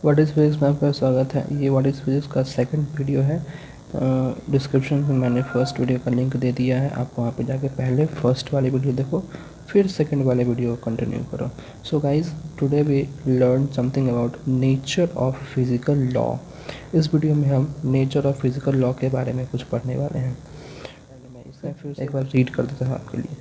What is physics में आपका स्वागत है। ये व्हाट इज़ फिजिक्स का सेकंड वीडियो है। डिस्क्रिप्शन में मैंने फर्स्ट वीडियो का लिंक दे दिया है, आप वहाँ पे जाके पहले फर्स्ट वाली वीडियो देखो, फिर सेकंड वाले वीडियो को कंटिन्यू करो। So guys, today we learn something about nature of physical law. इस वीडियो में हम नेचर ऑफ फिज़िकल लॉ के बारे में कुछ पढ़ने वाले हैं। मैं इसे फिर से एक बार रीड कर देता हूँ आपके लिए।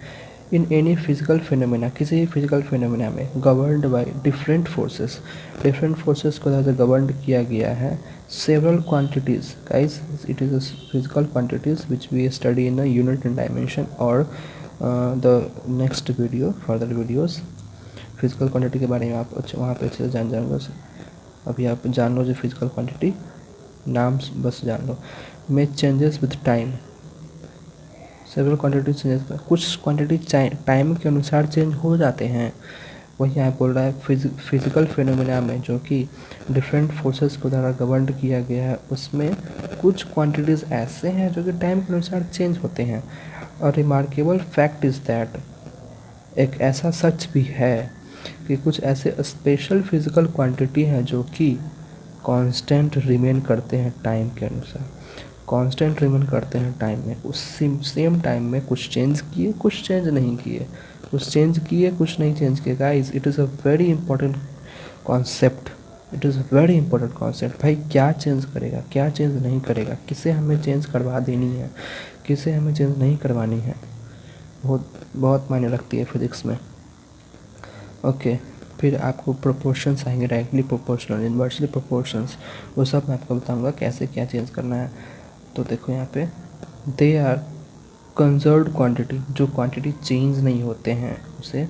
इन एनी फिजिकल फिनोमेना, किसी भी फिजिकल फिनोमेना में गवर्नड बाय डिफरेंट फोर्सेस को तरह से गवर्न किया गया है। Several quantities guys, it is physical quantities which we study in a unit and dimension और the next video further videos. Physical quantity के बारे में आप वहाँ पे अच्छे से जान जाएंगे। अभी आप जान लो जो फिजिकल क्वांटिटी नाम बस जान लो। में changes with time, several quantity changes, कुछ क्वांटिटी टाइम के अनुसार चेंज हो जाते हैं। वही यहाँ बोल रहा है फिजिकल फिनोमेना में जो कि डिफरेंट फोर्सेस को द्वारा गवर्न किया गया है, उसमें कुछ क्वांटिटीज़ ऐसे हैं जो कि टाइम के अनुसार चेंज होते हैं। और रिमार्केबल फैक्ट इज़ दैट, एक ऐसा सच भी है कि कुछ ऐसे स्पेशल फिजिकल क्वांटिटी हैं जो कि कांस्टेंट रिमेन करते हैं टाइम के अनुसार, कांस्टेंट रिमेन करते हैं टाइम में। उस सेम टाइम में कुछ चेंज किए, कुछ चेंज नहीं किए, कुछ चेंज किए, कुछ नहीं चेंज किए। Guys, it is a very important concept, it is very important concept. भाई क्या चेंज करेगा, क्या चेंज नहीं करेगा, किसे हमें चेंज करवा देनी है, किसे हमें चेंज नहीं करवानी है, बहुत बहुत मायने रखती है फिजिक्स में। ओके, फिर आपको प्रोपोर्शंस आएंगे, डायरेक्टली प्रोपोर्शनल, इन्वर्सली प्रोपोर्शंस, वो सब मैं आपको बताऊंगा कैसे क्या चेंज करना है। तो देखो यहाँ पे, दे आर कंजर्व्ड क्वांटिटी, जो क्वांटिटी चेंज नहीं होते हैं उसे,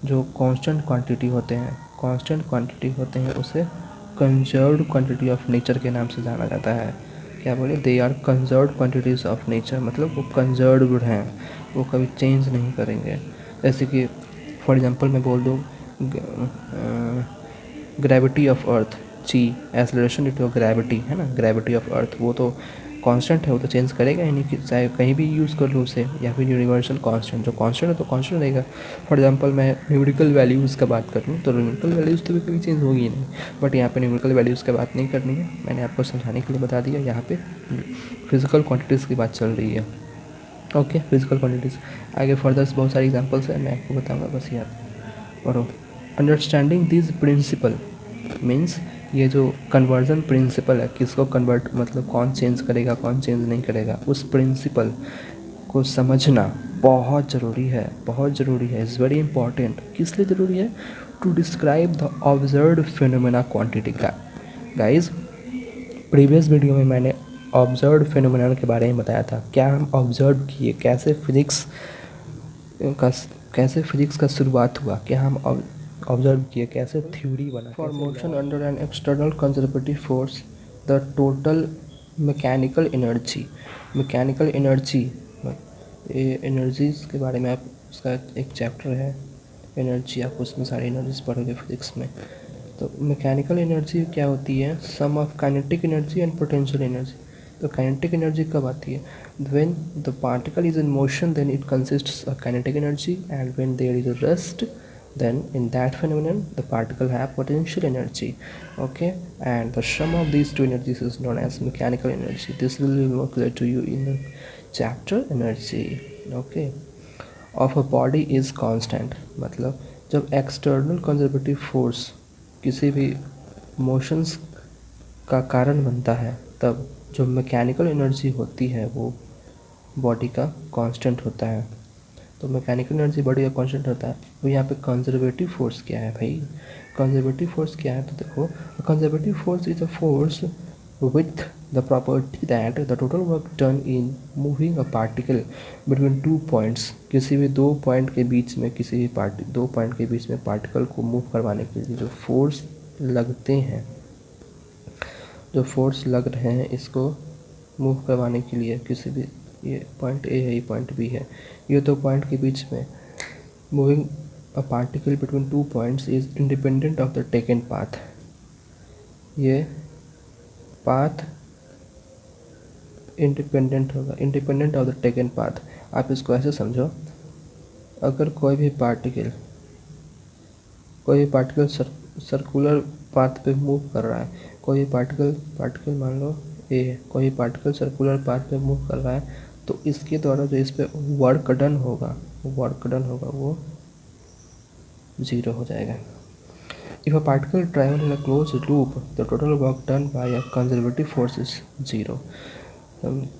जो कांस्टेंट क्वांटिटी होते हैं उसे कंजर्व्ड क्वांटिटी ऑफ नेचर के नाम से जाना जाता है। क्या बोले, they are conserved quantities of nature, मतलब वो कंजर्व्ड हैं, वो कभी चेंज नहीं करेंगे। जैसे कि फॉर एग्जांपल मैं बोल दूँ gravity of earth, g, acceleration due to gravity है ना, ग्रेविटी ऑफ अर्थ, वो तो कांस्टेंट है, वो तो चेंज करेगा ही नहीं, चाहे कहीं भी यूज़ कर लो उसे, या फिर यूनिवर्सल कांस्टेंट, जो कांस्टेंट है तो कांस्टेंट रहेगा। फॉर एग्जांपल मैं न्यूमेरिकल वैल्यूज़ का बात करूँ तो न्यूमेरिकल वैल्यूज़ तो कभी चेंज होगी नहीं, बट यहाँ पे न्यूमेरिकल वैल्यूज़ की बात नहीं करनी है, मैंने आपको समझाने के लिए बता दिया। यहाँ पे फिजिकल क्वांटिटीज़ की बात चल रही है। ओके, फिजिकल क्वांटिटीज़ आगे फर्दर बहुत सारी एग्जांपल्स है, मैं आपको बताऊँगा, बस याद करो। अंडरस्टैंडिंग दिस प्रिंसिपल मीन्स, ये जो कन्वर्जन प्रिंसिपल है, किसको कन्वर्ट, मतलब कौन चेंज करेगा कौन चेंज नहीं करेगा, उस प्रिंसिपल को समझना बहुत ज़रूरी है, बहुत ज़रूरी है, इज़ वेरी इंपॉर्टेंट। किस लिए ज़रूरी है? To describe the observed phenomena quantity का। गाइज, प्रीवियस वीडियो में मैंने ऑब्जर्व्ड फिनोमेना के बारे में बताया था, क्या हम ऑब्जर्व किए, कैसे फिजिक्स का शुरुआत हुआ, क्या हम ऑब्जर्व किए, कैसे थ्योरी बना। For motion under an external conservative force, the total mechanical energy, ये एनर्जीज़ के बारे में आप, उसका एक चैप्टर है एनर्जी, आप उसमें सारी एनर्जीज पढ़ोगे फिजिक्स में। तो मैकेनिकल एनर्जी क्या होती है? Sum of kinetic energy and potential energy. तो काइनेटिक एनर्जी कब आती है? When the particle is in motion then it consists of kinetic energy, and when there is a rest then in that phenomenon the particle have potential energy. Okay, and the sum of these two energies is known as mechanical energy. This will be more clear to you in the chapter energy. Okay, of a body is constant, मतलब जब external conservative force किसी भी motions का कारण बनता है, तब जो मैकेनिकल एनर्जी होती है वो बॉडी का कांस्टेंट होता है। तो मैकेनिकल एनर्जी बॉडी का कांस्टेंट होता है। तो यहाँ पे कंजर्वेटिव फोर्स क्या है भाई? कंजर्वेटिव फोर्स क्या है? तो देखो, conservative force is a force with the property that the total work done in moving a particle between two points, किसी भी दो पॉइंट के बीच में, दो पॉइंट के बीच में पार्टिकल को मूव करवाने के लिए जो फोर्स लगते हैं, जो फोर्स लग रहे हैं इसको मूव करवाने के लिए, किसी भी, ये पॉइंट ए है, ये पॉइंट बी है, ये दो पॉइंट के बीच में moving a particle between two points is independent of the taken path. ये पाथ इंडिपेंडेंट होगा, independent of the taken path. आप इसको ऐसे समझो, अगर कोई भी पार्टिकल सर्कुलर पाथ पे मूव कर रहा है, कोई पार्टिकल मान लो ए है, कोई पार्टिकल सर्कुलर पाथ पे मूव कर रहा है, तो इसके द्वारा जो इस पे वर्क डन होगा वो 0 हो जाएगा। If a particle travel in a closed loop, the total work done by a conservative force is 0।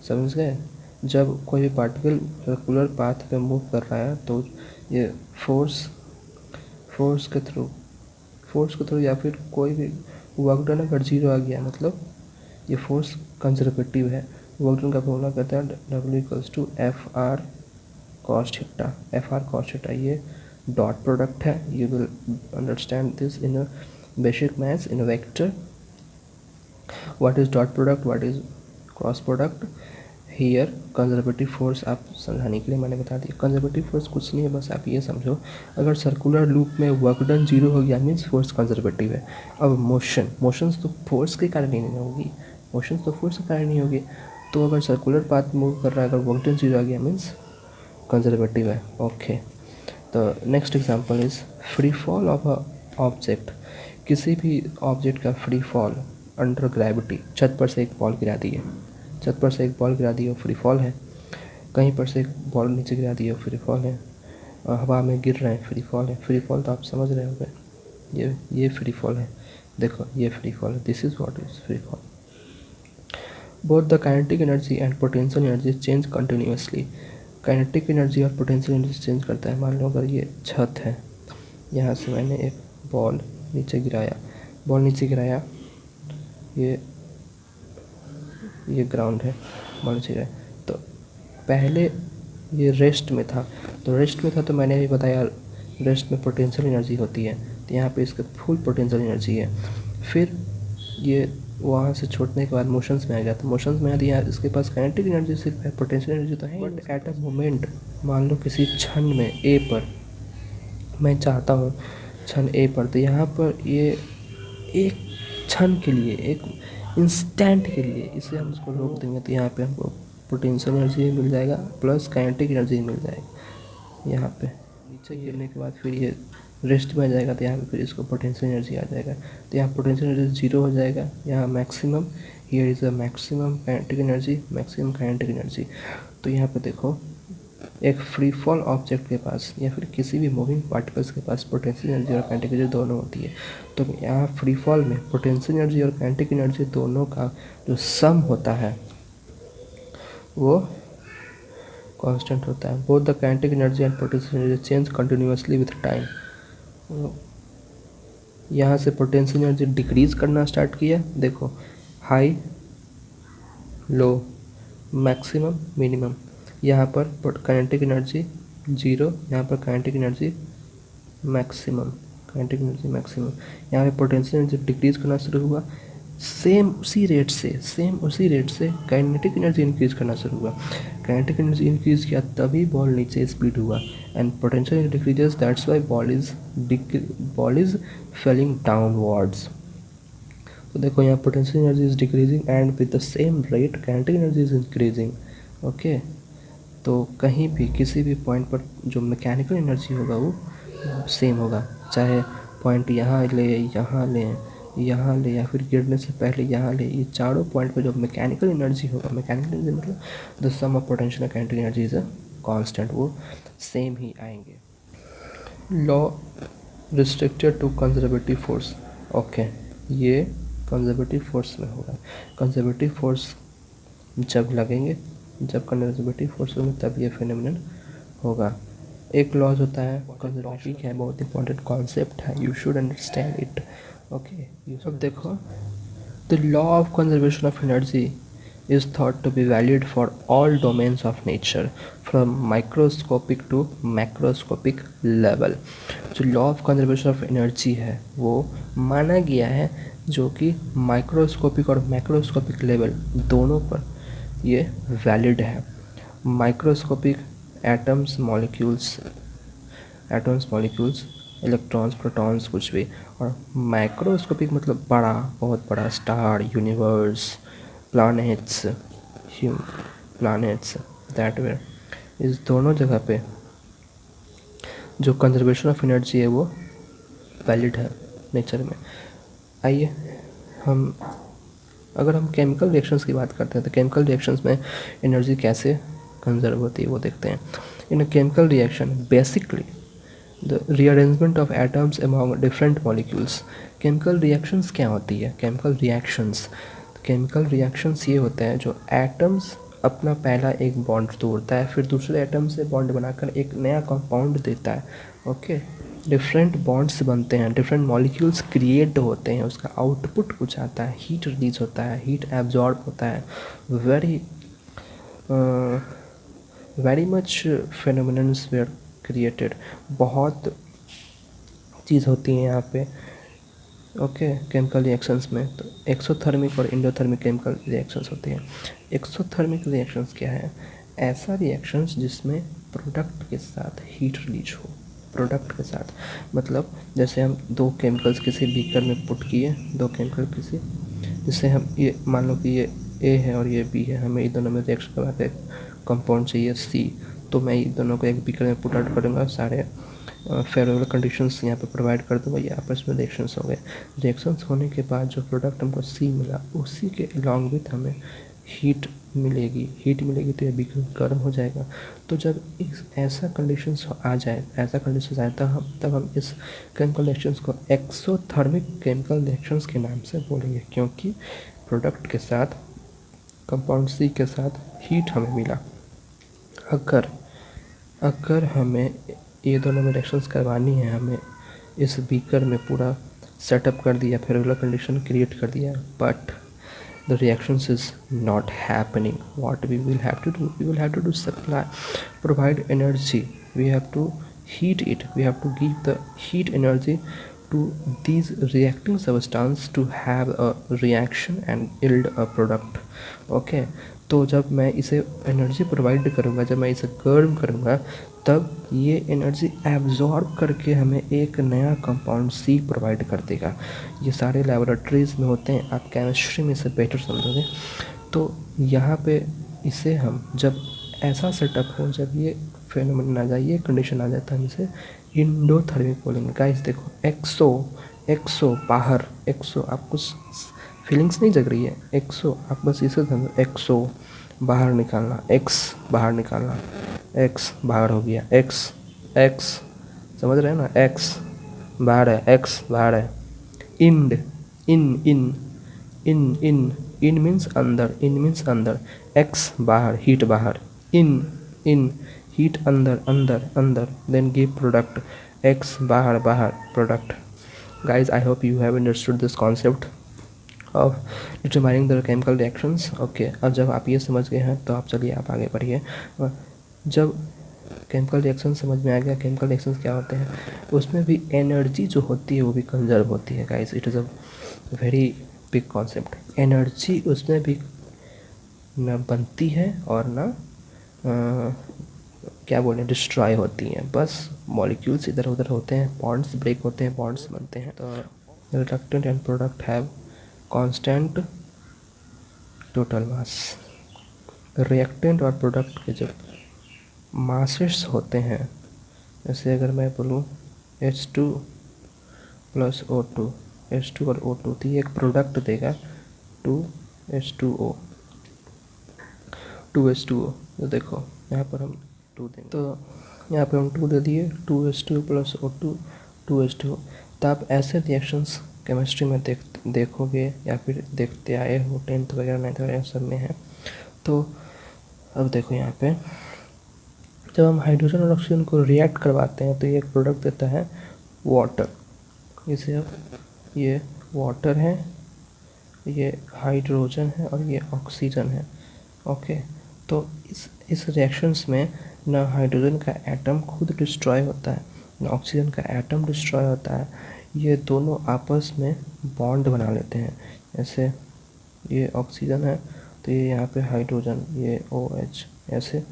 समझ गए? जब कोई भी पार्टिकल सर्कुलर पाथ पे मूव कर रहा है तो ये फोर्स के थ्रू या फिर कोई भी वर्क डन अगर 0 आ गया, मतलब ये फोर्स कंजर्वेटिव है। वर्क डन का फॉर्मूला कहता है W=FR cos थीटा। ये डॉट प्रोडक्ट है। You will understand this in a basic maths in vector. What is dot product, what is cross product. Here conservative force आप समझाने के लिए मैंने बता दिया। कंजर्वेटिव फोर्स कुछ नहीं है, बस आप ये समझो अगर सर्कुलर लूप में वर्क डन 0 हो गया मीन्स फोर्स कंजर्वेटिव है। अब मोशंस तो फोर्स के कारण ही नहीं होगी, तो अगर सर्कुलर पाथ मूव कर रहा है, अगर वर्क डन 0 आ गया मीन्स कंजर्वेटिव है। ओके, तो next example is free fall of a object. किसी भी ऑब्जेक्ट का फ्री फॉल अंडर ग्रेविटी। छत पर से एक बॉल गिरा दी हो, फ्री फॉल है। कहीं पर से एक बॉल नीचे गिरा दी हो, फ्री फॉल है। हवा में गिर रहे हैं, फ्री फॉल है। फ्री फॉल तो आप समझ रहे होंगे, ये फ्री फॉल है। देखो ये फ्री फॉल है, this is what is free fall. Both the kinetic energy and potential energy change continuously. Kinetic energy और पोटेंशियल एनर्जी चेंज करता है। मान लो अगर ये छत है, यहाँ से मैंने एक बॉल नीचे गिराया, ये ग्राउंड है, बॉल नीचे गिराया, तो पहले ये रेस्ट में था तो मैंने भी बताया रेस्ट में पोटेंशियल एनर्जी होती है, तो यहाँ पे इसका फुल पोटेंशियल एनर्जी है। फिर ये वहाँ से छोड़ने के बाद मोशंस में आ गया, तो मोशंस में आ दिया, इसके पास काइनेटिक एनर्जी सिर्फ है, पोटेंशियल एनर्जी तो है। बट एट अ मोमेंट, मान लो किसी क्षण में ए पर मैं चाहता हूँ क्षण ए पर, तो यहाँ पर ये एक क्षण के लिए, एक इंस्टेंट के लिए इसे हम इसको रोक देंगे, तो यहाँ पे हमको पोटेंशियल एनर्जी मिल जाएगा प्लस काइनेटिक एनर्जी मिल जाएगी। यहाँ पे नीचे गिरने के बाद फिर ये रेस्ट में आ जाएगा, तो यहाँ पे फिर इसको पोटेंशियल एनर्जी आ जाएगा, तो यहाँ पोटेंशियल एनर्जी 0 हो जाएगा। यहाँ maximum, here is a maximum kinetic energy, maximum kinetic energy. तो यहाँ पे देखो एक फ्री फॉल ऑब्जेक्ट के पास या फिर किसी भी मूविंग पार्टिकल्स के पास पोटेंशियल एनर्जी और काइनेटिक एनर्जी दोनों होती है। तो यहाँ फ्री फॉल में पोटेंशियल एनर्जी और काइनेटिक एनर्जी दोनों का जो सम होता है वो कांस्टेंट होता है। Both the kinetic energy and potential energy change continuously with time. यहाँ से पोटेंशियल एनर्जी डिक्रीज करना स्टार्ट किया, देखो हाई, लो, मैक्सिमम, मिनिमम। यहाँ पर काइनेटिक एनर्जी 0, यहाँ पर काइनेटिक एनर्जी मैक्सिमम, यहाँ पे पोटेंशियल एनर्जी डिक्रीज करना शुरू हुआ, सेम उसी रेट से काइनेटिक एनर्जी इंक्रीज करना शुरू हुआ। काइनेटिक एनर्जी इंक्रीज किया तभी बॉल नीचे स्पीड हुआ, and potential energy decreases, that's why ball is falling downwards. तो देखो यहाँ potential energy is decreasing and with the same rate kinetic energy is increasing. Okay, तो कहीं भी किसी भी पॉइंट पर जो मैकेनिकल एनर्जी होगा वो सेम होगा, चाहे पॉइंट यहाँ ले या फिर गिरने से पहले यहाँ ले, ये चारों पॉइंट पर जो मैकेनिकल एनर्जी होगा, मैकेनिकल एनर्जी मतलब the sum of potential and kinetic energy is a constant, वो सेम ही आएंगे। Law restricted to conservative force. Okay, ये कंजर्वेटिव फोर्स में होगा। कंजर्वेटिव फोर्स जब लगेंगे, जब कंजर्वेटिव फोर्स होंगे तब ये फिनोमिनन होगा। एक लॉज होता है, टॉपिक है, बहुत इंपॉर्टेंट कॉन्सेप्ट है, you should understand it. Okay, अब देखो the law of conservation of energy is thought to be valid for all domains of nature from microscopic to macroscopic level। जो law of conservation of energy है वो माना गया है जो कि माइक्रोस्कोपिक और मैक्रोस्कोपिक लेवल दोनों पर ये वैलिड है। Microscopic atoms, molecules, electrons, protons, कुछ भी, और माइक्रोस्कोपिक मतलब बड़ा, बहुत बड़ा, star, universe, planets that way, इस दोनों जगह पे जो कंजर्वेशन ऑफ एनर्जी है वो वैलिड है नेचर में। आइए हम अगर हम केमिकल रिएक्शंस की बात करते हैं तो केमिकल रिएक्शंस में एनर्जी कैसे कंजर्व होती है वो देखते हैं। In a chemical reaction basically the rearrangement of atoms among different molecules. Chemical reactions क्या होती है? केमिकल रिएक्शंस ये होते हैं जो एटम्स अपना पहला एक बॉन्ड तोड़ता है, फिर दूसरे एटम से बॉन्ड बनाकर एक नया कंपाउंड देता है। ओके, डिफरेंट बॉन्ड्स बनते हैं, डिफरेंट मॉलिक्यूल्स क्रिएट होते हैं, उसका आउटपुट कुछ आता है, हीट रिलीज होता है, हीट एब्जॉर्ब होता है। Very much phenomenons were created. बहुत चीज़ होती हैं यहाँ पे। ओके, केमिकल रिएक्शंस में तो एक्सोथर्मिक और इंडोथर्मिक केमिकल रिएक्शंस होती हैं। एक्सोथर्मिक रिएक्शंस क्या है? ऐसा रिएक्शंस जिसमें प्रोडक्ट के साथ हीट रिलीज हो। प्रोडक्ट के साथ मतलब जैसे हम दो केमिकल्स किसी बीकर में पुट किए, दो केमिकल किसी, जिससे हम ये मान लो कि ये ए है और ये बी है, हमें इन दोनों में रिएक्शन करवा के कंपाउंड चाहिए सी, तो मैं इन दोनों को एक बीकर में पुट आउट करूँगा, सारे फेवरेबल कंडीशंस यहाँ पे प्रोवाइड कर दूँगा, ये आपस में रिएक्शंस हो गए। रिएक्शंस होने के बाद जो प्रोडक्ट हमको सी मिला, उसी के अलॉन्ग विथ हमें हीट मिलेगी तो ये बीकर गर्म हो जाएगा। तो जब इस ऐसा कंडीशंस आ जाए, तब हम इस केमिकल रिएक्शंस को एक्सोथर्मिक केमिकल रिएक्शंस के नाम से बोलेंगे, क्योंकि प्रोडक्ट के साथ कंपाउंड सी के साथ हीट हमें मिला। अगर हमें ये दोनों में रिएक्शंस करवानी है, हमें इस बीकर में पूरा सेटअप कर दिया, फेवरेबल कंडीशन क्रिएट कर दिया, but the reactions is not happening. What we will have to do? We will have to provide energy. We have to heat it. We have to give the heat energy to these reacting substance to have a reaction and yield a product. Okay, तो जब मैं इसे energy provide करूँगा, जब मैं इसे गर्म करूँगा, तब ये एनर्जी एब्जॉर्ब करके हमें एक नया कंपाउंड सी प्रोवाइड कर देगा। ये सारे लेबोरेटरीज़ में होते हैं, आप केमिस्ट्री में इसे बेटर समझोगे। तो यहाँ पे इसे हम जब ऐसा सेटअप हो, जब ये फेनोमेनन आ जाए, ये कंडीशन आ जाए, तो हम इसे इंडोथर्मिक बोलेंगे। गाइस देखो, एक्सो बाहर, एक्सो आप कुछ फीलिंग्स नहीं जग रही है, एक्सो आप बस इसे समझो, एक्सो बाहर निकालना, एक्स बाहर निकालना, एक्स बाहर हो गया, एक्स समझ रहे हैं ना, एक्स बाहर है, एक्स बाहर है। इन मीन्स अंदर, एक्स बाहर, हीट बाहर, इन हीट अंदर, देन गिव प्रोडक्ट, एक्स बाहर product. Guys, I hope you have understood this concept of determining the chemical reactions. Okay, अब जब आप ये समझ गए हैं तो आप चलिए आप आगे बढ़िए। जब केमिकल रिएक्शन समझ में आ गया, केमिकल रिएक्शंस क्या होते हैं, उसमें भी एनर्जी जो होती है वो भी कंजर्व होती है। Guys, it is a very big concept. Energy उसमें भी न बनती है और न क्या बोलें, डिस्ट्रॉय होती हैं। बस मॉलिक्यूल्स इधर उधर होते हैं, बॉन्ड्स ब्रेक होते हैं, बॉन्ड्स बनते हैं। तो reductant and product have constant total mass. Reactant और प्रोडक्ट के जब मासेस होते हैं, जैसे अगर मैं बोलूँ H2 प्लस O2, H2 और O2, तो ये एक प्रोडक्ट देगा 2H2O। तो देखो यहाँ पर हम 2 देंगे, तो यहाँ पर हम 2 दे दिए, 2H2 प्लस O2, 2H2। तो आप ऐसे रिएक्शंस केमिस्ट्री में देखोगे या फिर देखते आए हो, 10th वगैरह 9th वगैरह सब में है। तो अब देखो यहाँ पे जब हम हाइड्रोजन और ऑक्सीजन को रिएक्ट करवाते हैं तो ये एक प्रोडक्ट देता है वाटर। जैसे अब ये वाटर है, ये हाइड्रोजन है और ये ऑक्सीजन है। ओके, तो इस रिएक्शंस में ना हाइड्रोजन का एटम खुद डिस्ट्रॉय होता है, ना ऑक्सीजन का एटम डिस्ट्रॉय होता है, ये दोनों आपस में बॉन्ड बना लेते हैं। जैसे ये ऑक्सीजन है तो ये यहाँ पे हाइड्रोजन, ये OH, ऐसे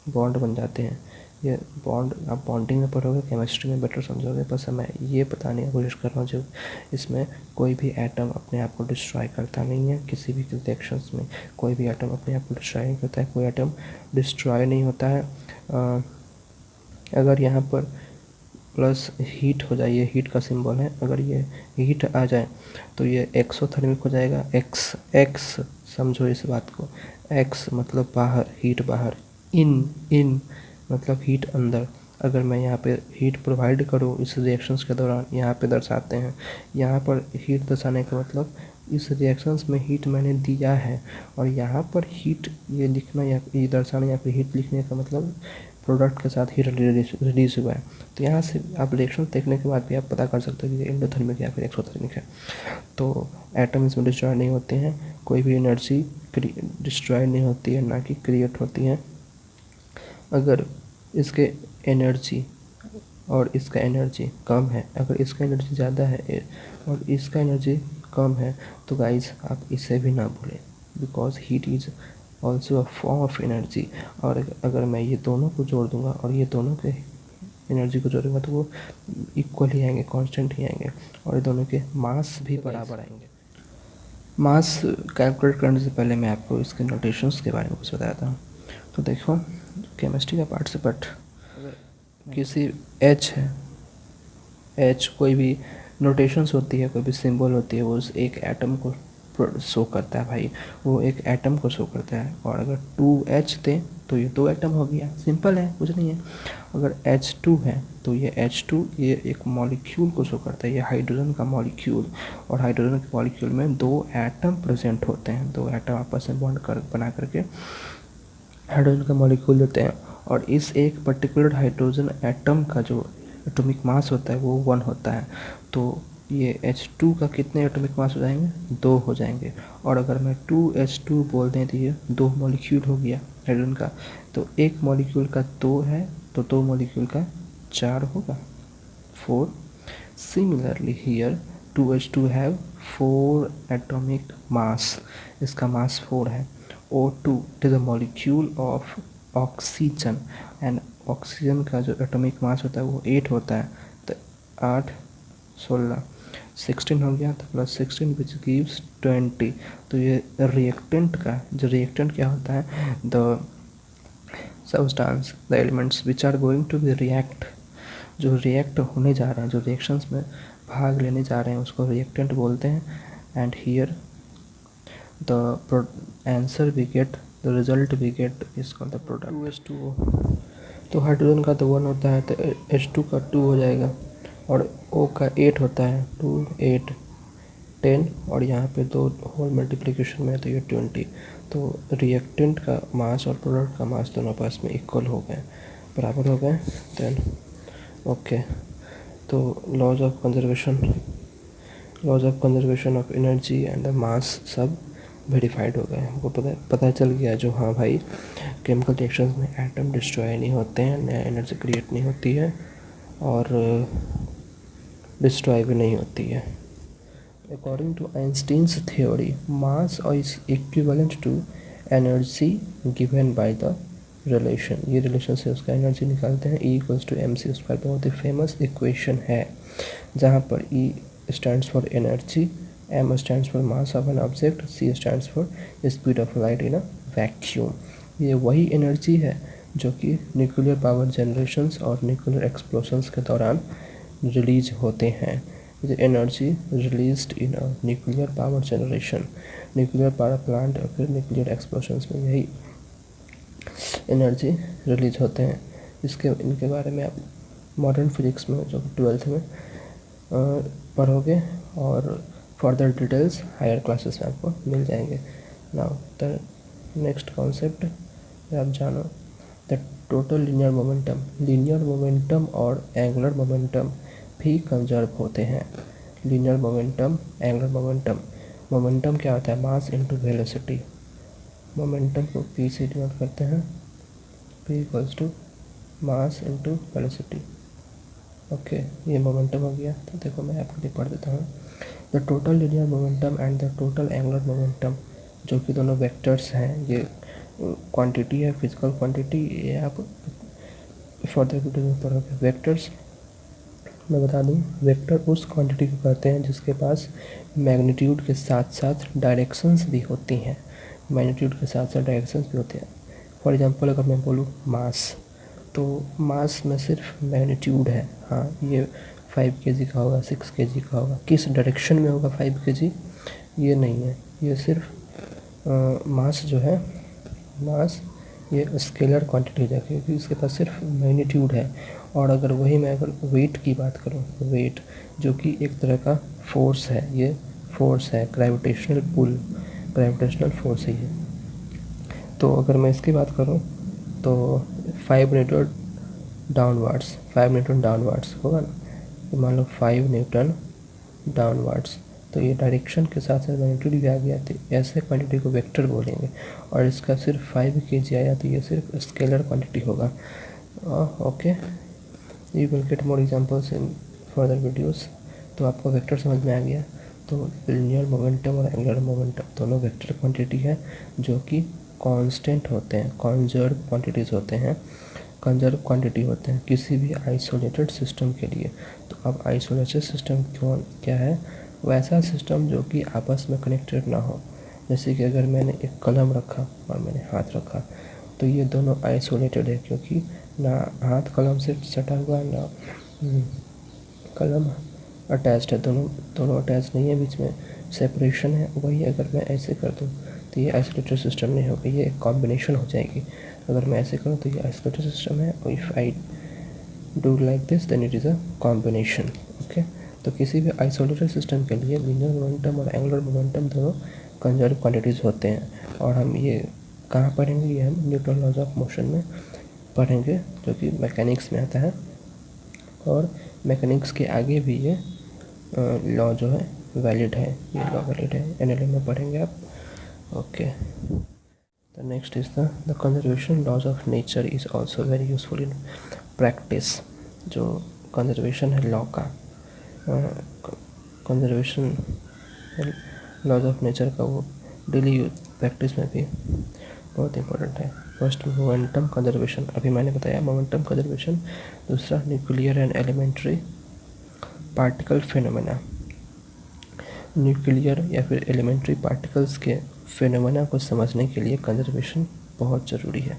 बॉन्ड बन जाते हैं। ये बॉन्ड आप बॉन्डिंग में पढ़ोगे, केमिस्ट्री में बेटर समझोगे। बस मैं ये बताने की कोशिश कर रहा हूँ, जो इसमें कोई भी एटम अपने आप को डिस्ट्रॉय करता नहीं है। किसी भी रिएक्शंस में कोई भी एटम अपने आप को डिस्ट्रॉय नहीं करता है, कोई एटम डिस्ट्रॉय नहीं होता है। अगर यहाँ पर प्लस हीट हो जाए, ये हीट का सिंबल है, अगर ये हीट आ जाए तो ये एक्सोथर्मिक हो जाएगा। एक्स एक्स समझो इस बात को, एक्स मतलब बाहर, हीट बाहर, इन इन मतलब हीट अंदर। अगर मैं यहाँ पे हीट प्रोवाइड करूँ इस रिएक्शंस के दौरान, यहाँ पे दर्शाते हैं, यहाँ पर हीट दर्शाने का मतलब इस रिएक्शंस में हीट मैंने दिया है, और यहाँ पर हीट ये लिखना या ये दर्शाना या फिर हीट लिखने का मतलब प्रोडक्ट के साथ हीट रिलीज हुआ है। तो यहाँ से आप रिएक्शन देखने के बाद भी आप पता कर सकते हो कि ये एंडोथर्मिक या फिर एक्सोथर्मिक है। तो एटम इसमें डिस्ट्रॉय नहीं होते हैं, कोई भी एनर्जी डिस्ट्रॉय नहीं होती है, ना कि क्रिएट होती है। अगर इसके एनर्जी और इसका एनर्जी कम है, अगर इसका एनर्जी ज़्यादा है और इसका एनर्जी कम है, तो गाइस आप इसे भी ना भूलें, because heat is also a form of energy. और अगर मैं ये दोनों को जोड़ दूंगा और ये दोनों के एनर्जी को जोड़ूंगा तो वो इक्वल ही आएंगे, कांस्टेंट ही आएंगे, और ये दोनों के मास भी बराबर आएंगे। मास कैलकुलेट करने से पहले मैं आपको इसके नोटेशंस के बारे में कुछ बताता हूँ। तो देखो, केमिस्ट्री का पार्ट से, बट अगर किसी एच है, एच कोई भी नोटेशंस होती है, कोई भी सिंबल होती है, वो उस एक एटम को शो करता है भाई, वो एक एटम को शो करता है। और अगर 2H थे तो ये 2 एटम हो गया, सिंपल है, कुछ नहीं है। अगर H2 है तो ये H2 ये एक मॉलिक्यूल को शो करता है, ये हाइड्रोजन का मॉलिक्यूल, और हाइड्रोजन के मॉलिक्यूल में 2 एटम प्रेजेंट होते हैं, 2 एटम आपस में बॉन्ड बना करके हाइड्रोजन का मॉलिक्यूल देते हैं। और इस एक पर्टिकुलर हाइड्रोजन एटम का जो एटॉमिक मास होता है वो 1 होता है। तो ये H2 का कितने एटॉमिक मास हो जाएंगे? 2 हो जाएंगे। और अगर मैं 2H2 बोल दें तो ये 2 मॉलिक्यूल हो गया हाइड्रोजन का। तो एक मॉलिक्यूल का 2 है तो 2 मॉलिक्यूल का 4 होगा, 4। Similarly here 2H2 have 4 atomic mass, इसका मास 4 है। O2 it is a molecule of oxygen, and oxygen का जो एटॉमिक मास होता है वो 8 होता है। तो 8 16 16 हो गया, तो प्लस 16 विच गिव्स 20। तो ये रिएक्टेंट का जो रिएक्टेंट क्या होता है, the substance the elements which are going to be react, जो रिएक्ट होने जा रहे हैं, जो रिएक्शंस में भाग लेने जा रहे हैं, उसको रिएक्टेंट बोलते हैं। And here the answer we get, the result we get is called the product. 2H2O, तो हाइड्रोजन का तो 1 होता है, तो H2 का 2 हो जाएगा, और O का 8 होता है, 2 8 10, और यहाँ पे 2 होल मल्टीप्लिकेशन में है तो ये 20। तो रिएक्टेंट का मास और प्रोडक्ट का मास दोनों पास में इक्वल हो गए, बराबर हो गए। देन ओके, तो laws of conservation of energy and the mass सब वेरीफाइड हो गए। हमको पता चल गया जो, हाँ भाई, केमिकल रिएक्शंस में एटम डिस्ट्रॉय नहीं होते हैं, नया एनर्जी क्रिएट नहीं होती है, और डिस्ट्रॉय भी नहीं होती है। According to Einstein's theory, mass is equivalent to energy given by the relation. ये रिलेशन से उसका एनर्जी निकालते हैं, E=mc²। बहुत ही फेमस इक्वेशन है, जहाँ पर E stands for energy, m stands for mass of an object, c stands for speed of light in a vacuum. ये वही एनर्जी है जो कि न्यूक्लियर पावर जनरेशंस और न्यूक्लियर एक्सप्लोशंस के दौरान रिलीज होते हैं। The energy released in a nuclear power generation, nuclear power plant और फिर न्यूक्लियर एक्सप्लोशंस में यही एनर्जी रिलीज होते हैं। इनके बारे में आप मॉडर्न फिजिक्स में जो 12th में पढ़ोगे, और फर्दर डिटेल्स हायर क्लासेस में आपको मिल जाएंगे। नाउ द नेक्स्ट कॉन्सेप्ट आप जानो, द टोटल लीनियर मोमेंटम और एंगुलर मोमेंटम भी कंजर्व होते हैं। लीनियर मोमेंटम, एंगुलर मोमेंटम क्या होता है? Mass into velocity. मोमेंटम को p से डिनोट करते हैं, p = mass into velocity. Okay, ये मोमेंटम हो गया। तो देखो मैं आपके लिए पढ़ देता हूँ, the total linear momentum and the total angular momentum, जो कि दोनों वेक्टर्स हैं, ये क्वांटिटी है, फिजिकल क्वांटिटी। ये आप फर्दर वीडियो में पढ़ोगे। वेक्टर्स मैं बता दूं, वेक्टर उस क्वांटिटी को कहते हैं जिसके पास मैग्नीट्यूड के साथ साथ डायरेक्शंस भी होती हैं। फॉर एग्जांपल अगर मैं बोलूँ मास, तो मास में सिर्फ मैग्नीट्यूड है। हाँ, ये 5 kg का होगा, 6 kg का होगा, किस डायरेक्शन में होगा 5 kg ये नहीं है, ये सिर्फ मास जो है, मास ये स्केलर क्वांटिटी है क्योंकि इसके पास सिर्फ मैग्नीट्यूड है। और अगर वही मैं अगर वेट की बात करूँ, वेट जो कि एक तरह का फोर्स है, ये फोर्स है, ग्रेविटेशनल पुल, ग्रेविटेशनल फोर्स है ये। तो अगर मैं इसकी बात करूँ तो 5 न्यूटन डाउनवर्ड्स, 5 न्यूटन डाउनवर्ड्स होगा ना, तो मान लो 5 न्यूटन डाउनवर्ड्स, तो ये डायरेक्शन के साथ साथ मैग्नीट्यूड भी आ गया, तो ऐसे क्वांटिटी को वेक्टर बोलेंगे। और इसका सिर्फ 5 kg आया तो ये सिर्फ स्केलर क्वांटिटी होगा। Okay, you will get more examples in further videos. तो आपको वेक्टर समझ में आ गया। तो लिनियर मोमेंटम और एंगुलर मोमेंटम दोनों वेक्टर क्वांटिटी है जो कि कांस्टेंट होते हैं, कंजर्व क्वांटिटीज़ होते हैं, कंजर्व क्वांटिटी होते हैं किसी भी आइसोलेटेड सिस्टम के लिए। तो अब आइसोलेटेड सिस्टम क्या है? वैसा सिस्टम जो कि आपस में कनेक्टेड ना हो। जैसे कि अगर मैंने एक कलम रखा और मैंने हाथ रखा तो ये दोनों आइसोलेटेड है क्योंकि ना हाथ कलम से सटा हुआ ना कलम अटैच्ड है, दोनों अटैच नहीं है, बीच में सेपरेशन है। वही अगर मैं ऐसे कर दूँ तो ये आइसोलेटेड सिस्टम नहीं होगा, ये एक कॉम्बिनेशन हो जाएगी। अगर मैं ऐसे करूँ तो ये आइसोलेटेड सिस्टम है, और if I do like this then it is a combination. Okay, तो किसी भी आइसोलेटेड सिस्टम के लिए लिनियर मोमेंटम और एंगुलर मोमेंटम दोनों कंजर्व क्वांटिटीज़ होते हैं। और हम ये कहाँ पढ़ेंगे? ये हम न्यूटन लॉज ऑफ मोशन में पढ़ेंगे जो कि मैकेनिक्स में आता है। और मैकेनिक्स के आगे भी ये लॉ जो है वैलिड है, ये लॉ वैलिड है, एनएलएम में पढ़ेंगे आप। Okay, the next is the conservation laws of nature is also very useful in practice. जो कंजर्वेशन है लॉ का, कंजर्वेशन लॉज ऑफ नेचर का, वो डेली प्रैक्टिस में भी बहुत इम्पोर्टेंट है। फर्स्ट मोमेंटम कंजर्वेशन, अभी मैंने बताया मोमेंटम कंजर्वेशन। दूसरा nuclear and elementary particle phenomena, nuclear या फिर एलिमेंट्री पार्टिकल्स के फिनोमेना को समझने के लिए कंजर्वेशन बहुत ज़रूरी है।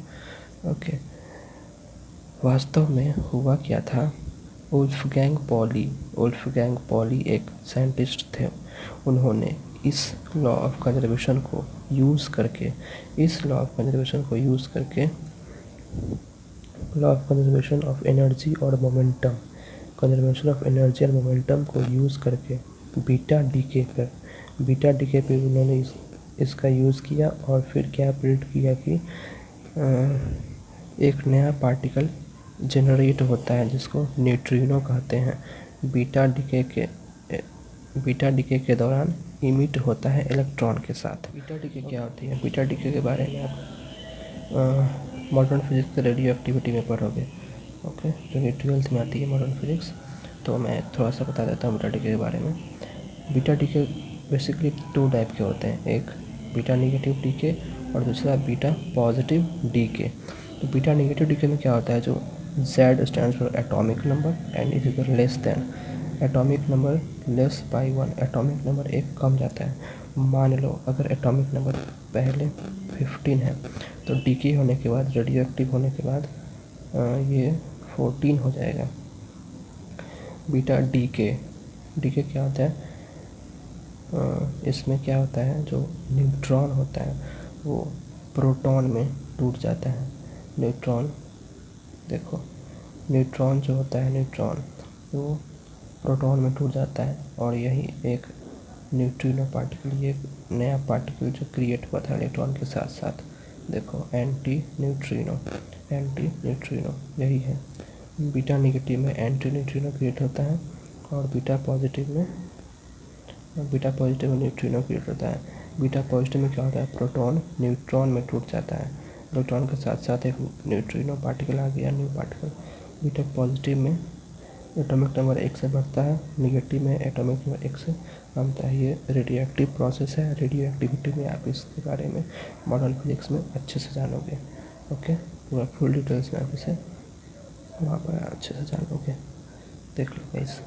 ओके, वास्तव में हुआ क्या था? वुल्फगैंग पॉली एक साइंटिस्ट थे। उन्होंने इस लॉ ऑफ कंजर्वेशन को यूज़ करके law of conservation of energy और मोमेंटम, कंजर्वेशन ऑफ एनर्जी और मोमेंटम को यूज़ करके बीटा डीके पे उन्होंने इसका यूज़ किया। और फिर क्या प्रिडिक्ट किया कि एक नया पार्टिकल जनरेट होता है जिसको न्यूट्रिनो कहते हैं। बीटा डीके के दौरान इमिट होता है इलेक्ट्रॉन के साथ। बीटा डीके क्या होती है? बीटा डीके के बारे में आप मॉडर्न फिजिक्स रेडियो एक्टिविटी में पढ़ोगे। ओके, जो कि 12th में आती है मॉडर्न फिजिक्स। तो मैं थोड़ा सा बता देता हूँ बीटा डीके के बारे में। बीटा डीके बेसिकली 2 टाइप के होते हैं, एक बीटा नेगेटिव डीके और दूसरा बीटा पॉजिटिव डीके। तो बीटा नेगेटिव डीके में क्या होता है? जो Z stands for atomic number and is equal less than atomic number less by 1, atomic number 1 कम जाता है। मान लो अगर एटॉमिक नंबर पहले 15 है तो डीके होने के बाद, रेडियो एक्टिव होने के बाद ये 14 हो जाएगा। बीटा डीके क्या होता है? इसमें क्या होता है? जो न्यूट्रॉन होता है वो प्रोटॉन में टूट जाता है। न्यूट्रॉन जो होता है, न्यूट्रॉन वो प्रोटॉन में टूट जाता है। और यही एक न्यूट्रिनो पार्टिकल, ये एक नया पार्टिकल जो क्रिएट हुआ था इलेक्ट्रॉन के साथ साथ, देखो एंटी न्यूट्रिनो यही है। बीटा नेगेटिव में एंटी न्यूट्रिनो क्रिएट होता है और बीटा पॉजिटिव में न्यूट्रिनो क्रिएट होता है। बीटा पॉजिटिव में क्या होता है? प्रोटॉन न्यूट्रॉन में टूट जाता है, इलेक्ट्रॉन के साथ साथ एक न्यूट्रिनो पार्टिकल आ गया, न्यू पार्टिकल। बीटा पॉजिटिव में एटॉमिक नंबर 1 से बढ़ता है, नेगेटिव में एटॉमिक नंबर 1 से कमता है। ये रेडियो एक्टिव प्रोसेस है। रेडियो एक्टिविटी में आप इसके बारे में मॉडर्न फिजिक्स में अच्छे से जानोगे। ओके, पूरा फुल डिटेल्स में आप इसे वहाँ पर अच्छे से जानोगे। देख लो गाइस,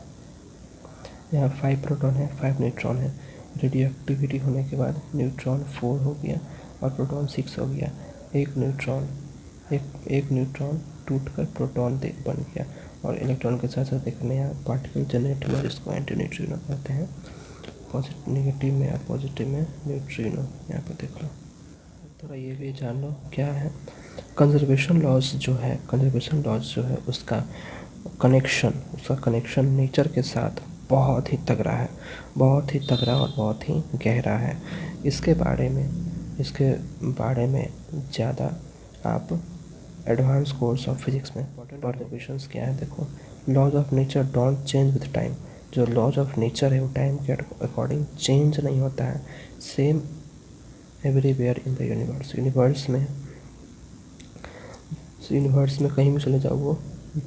यहाँ 5 प्रोटॉन है, 5 न्यूट्रॉन है। रेडियो एक्टिविटी होने के बाद न्यूट्रॉन 4 हो गया और प्रोटॉन 6 हो गया। एक न्यूट्रॉन एक न्यूट्रॉन टूटकर प्रोटॉन दे बन गया और इलेक्ट्रॉन के साथ साथ एक नया पार्टिकल जनरेट हुआ जिसको एंटी न्यूट्रिनो कहते हैं। पॉजिटिव नेगेटिव में या पॉजिटिव में न्यूट्रिनो, यहाँ पे देख लो। थोड़ा ये भी जान लो क्या है कंजर्वेशन लॉज जो है। कंजर्वेशन लॉज जो है उसका कनेक्शन नेचर के साथ बहुत ही तगड़ा है, बहुत ही तगड़ा और बहुत ही गहरा है। इसके बारे में ज़्यादा आप एडवांस कोर्स ऑफ फिजिक्स में इंपॉर्टेंट ऑब्जर्वेशंस क्या है देखो। Laws of nature don't change with time. जो लॉज ऑफ नेचर है वो टाइम के अकॉर्डिंग चेंज नहीं होता है। Same everywhere in the universe. Universe में कहीं भी चले जाओ वो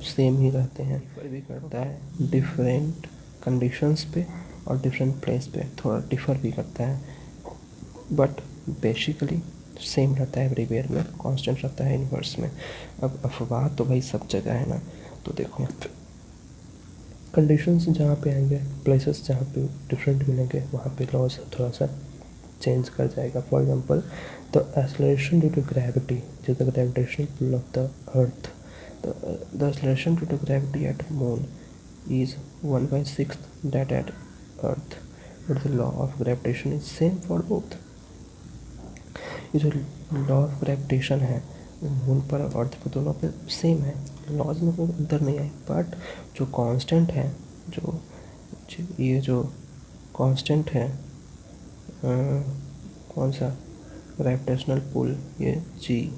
सेम ही रहते हैं। डिफर भी करता है डिफरेंट कंडीशंस पे और डिफरेंट प्लेस पे, थोड़ा डिफर भी करता है बट बेसिकली सेम रहता है एवरीवेयर में, कांस्टेंट रहता है यूनिवर्स में। अब अफवाह तो भाई सब जगह है ना, तो देखो कंडीशंस जहाँ पे आएंगे, प्लेसेस जहाँ पे डिफरेंट मिलेंगे, वहाँ पे लॉज थोड़ा सा चेंज कर जाएगा। For example the acceleration due to gravity जो the gravitational pull of the earth, the acceleration due to gravity at moon is 1/6 that at earth, but the law of gravitation is same for both। ये जो law of gravitation है moon पर और अर्थ पर दोनों पे same है, laws में कोई अंतर नहीं है। बट जो कांस्टेंट है, ये जो कांस्टेंट है कौन सा ग्रेविटेशनल पुल, ये जी,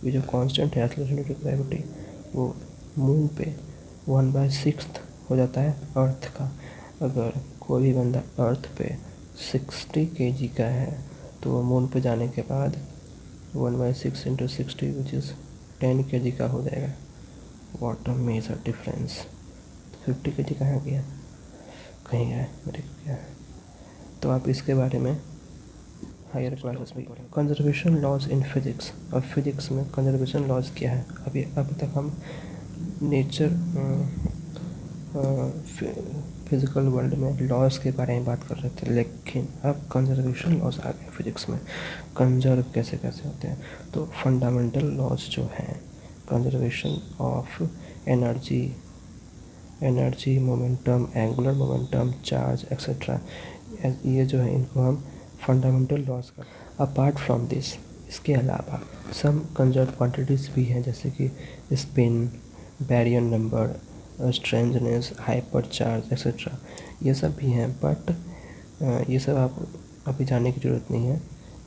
ये जो कांस्टेंट है एक्सेलरेशन ड्यू टू ग्रेविटी वो मून पे 1/6 हो जाता है अर्थ का। अगर कोई भी बंदा अर्थ पे 60 kg का है तो वो मून पे जाने के बाद 1/6 × 60 विच इज़ 10 kg का हो जाएगा। What a major difference. 50 kg कहाँ गया, कहीं गया मेरे को क्या है। तो आप इसके बारे में हायर क्लासेस में पढ़ें। Conservation laws in physics. और फिजिक्स में कंजर्वेशन लॉज क्या है, अभी तक हम नेचर फिजिकल वर्ल्ड में लॉज के बारे में बात कर रहे थे, लेकिन अब कंजर्वेशन लॉज आ गए फिजिक्स में। कंजर्व कैसे कैसे होते हैं, तो फंडामेंटल लॉज जो हैं conservation of energy momentum, angular momentum, charge etcetera, ये जो है इनको हम फंडामेंटल लॉज का। अपार्ट फ्रॉम दिस, इसके अलावा सम कंजर्व क्वांटिटीज़ भी हैं जैसे कि spin, Baryon number, strangeness, hyper charge etcetera, ये सब भी हैं। बट ये सब आप अभी जानने की ज़रूरत नहीं है,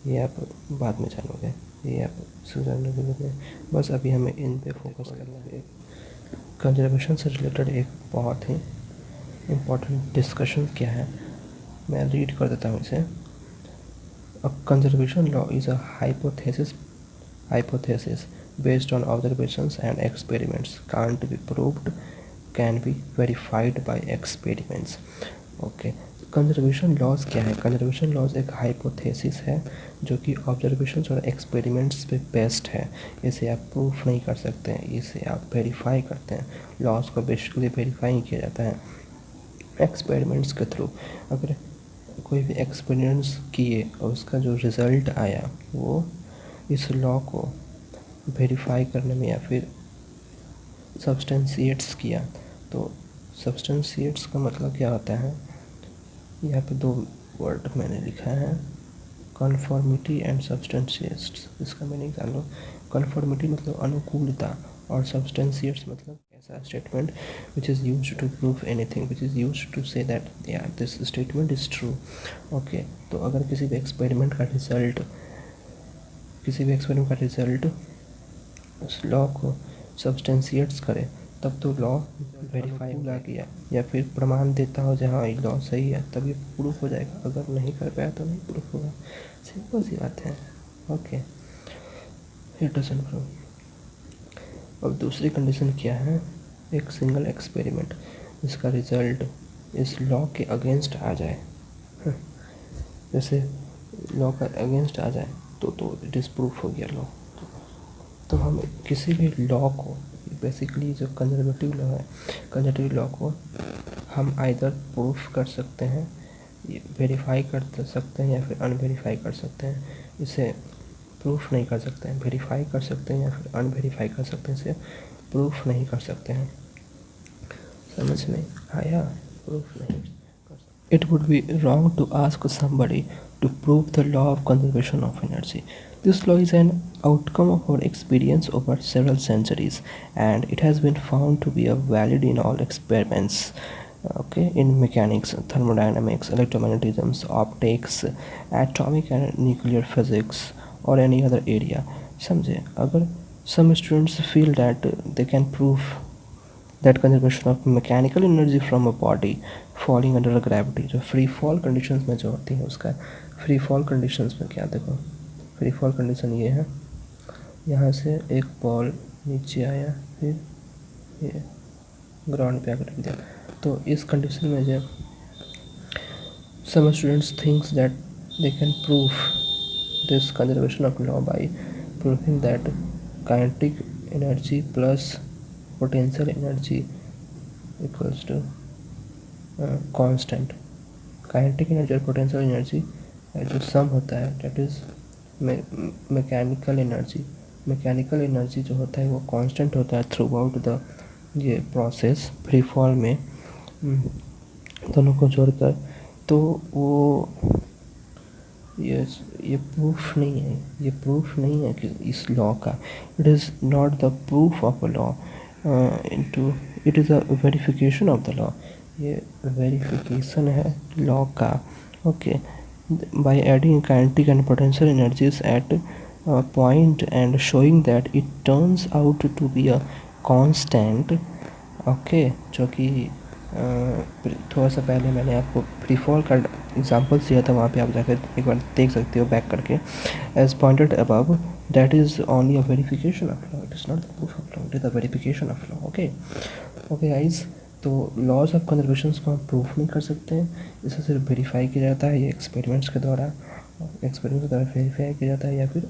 ये आप बाद में जानोगे, ये आप जानने की ज़रूरत नहीं। बस अभी हमें इन पे फोकस करना है। कंजर्वेशन से रिलेटेड एक बहुत ही इम्पॉर्टेंट डिस्कशन क्या है, मैं रीड कर देता हूँ इसे। A conservation law is a hypothesis based on observations and experiments, can't be proved, can be verified by experiments। Okay, conservation laws क्या है। कंजर्वेशन लॉज एक हाइपोथेसिस है जो कि ऑब्जर्वेशंस और एक्सपेरिमेंट्स पे बेस्ड है। इसे आप प्रूफ नहीं कर सकते हैं, इसे आप वेरीफाई करते हैं। लॉज को बेसिकली वेरीफाई किया जाता है एक्सपेरिमेंट्स के थ्रू। अगर कोई भी एक्सपीरियंस किए और उसका जो रिज़ल्ट आया वो इस लॉ को वेरीफाई करने में या फिर सब्सटेंशिएट्स किया, तो सब्सटेंशिएट्स का मतलब क्या होता है, यहाँ पे दो वर्ड मैंने लिखा है, कन्फर्मिटी एंड सब्सटेंशिएट्स। इसका मीनिंग जान लो। कन्फर्मिटी मतलब अनुकूलता और सब्सटेंशिएट्स मतलब ऐसा statement which is used to prove anything, which is used to say that yeah this statement is true। Okay, तो अगर किसी भी एक्सपेरिमेंट का रिजल्ट उस लॉ को सब्सटेंशिएट्स करे तब तो लॉ वेरीफाई होगा किया या फिर प्रमाण देता हो जहाँ ये लॉ सही है, तब ये प्रूफ हो जाएगा। अगर नहीं कर पाया तो नहीं प्रूफ होगा, सिंपल सी बात है। Okay, it doesn't prove. अब दूसरी कंडीशन क्या है, एक सिंगल एक्सपेरिमेंट जिसका रिजल्ट इस लॉ के अगेंस्ट आ जाए, जैसे लॉ का अगेंस्ट आ जाए तो इट इज़ प्रूफ हो गया लॉ। तो हम किसी भी लॉ को बेसिकली जो कंजर्वेटिव लॉ है, कंजर्वेटिव लॉ को हम आइदर प्रूफ कर सकते हैं, वेरीफाई कर सकते हैं या फिर अनवेरीफाई कर सकते हैं। इसे प्रूफ नहीं कर सकते हैं। वेरीफाई कर सकते हैं या फिर अनवेरीफाई कर सकते हैं, इसे प्रूफ नहीं कर सकते हैं। समझ में आया? प्रूफ नहीं कर सकते। It would be wrong to ask somebody to prove the law of conservation of energy. This law is an outcome of our experience over several centuries, and it has been found to be valid in all experiments. Okay, in mechanics, thermodynamics, electromagnetism, optics, atomic and nuclear physics, or any other area. समझे? अगर some students feel that they can prove that conservation of mechanical energy from a body falling under gravity, जो free fall conditions में जो होती है उसका free fall conditions में क्या, देखो फ्री फॉल कंडीशन ये है, यहाँ से एक बॉल नीचे आया, फिर ये ग्राउंड पे आकर रख दिया। तो इस कंडीशन में जो some students thinks that they can prove this conservation of law by proving that kinetic energy plus potential energy equals to constant. Kinetic energy और पोटेंशियल एनर्जी जो सम होता है that is mechanical energy. Mechanical energy जो होता है वो constant होता है थ्रू आउट द ये प्रोसेस फ्री फॉल में दोनों को जोड़कर। तो वो ये प्रूफ नहीं है, ये प्रूफ नहीं है कि इस लॉ का। It is not the proof of a law into, it is a verification of the law. ये वेरिफिकेशन है लॉ का। Okay, by adding kinetic and potential energies at point and showing that it turns out to be a constant. Okay, जो कि थोड़ा सा पहले मैंने आपको फ्री फॉल का एग्जांपल दिया था, वहाँ पे आप जाकर एक बार देख सकते हो बैक करके। As pointed above, that is only a verification of law, it is not the proof of law, it is the verification of law. Okay okay guys, तो लॉज ऑफ कंजर्वेशन को हम प्रूफ नहीं कर सकते हैं, इसे सिर्फ वेरीफाई किया जाता है। ये एक्सपेरिमेंट्स के द्वारा वेरीफाई किया जाता है या फिर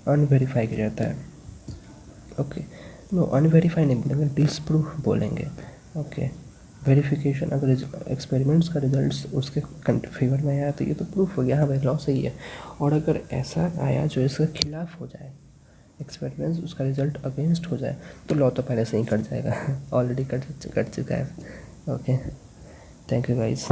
अनवेरीफाई किया जाता है। ओके, नो अनवेरीफाई नहीं बोलेंगे, डिसप्रूफ बोलेंगे। ओके, वेरिफिकेशन, अगर एक्सपेरिमेंट्स का रिजल्ट्स उसके फेवर में आया तो ये तो प्रूफ हो गया, हाँ भाई लॉ सही है। और अगर ऐसा आया जो इसके खिलाफ हो जाए, एक्सपेरिमेंट्स उसका रिजल्ट अगेंस्ट हो जाए, तो लॉ तो पहले से ही कट जाएगा, ऑलरेडी कट चुका है। Okay, thank you guys.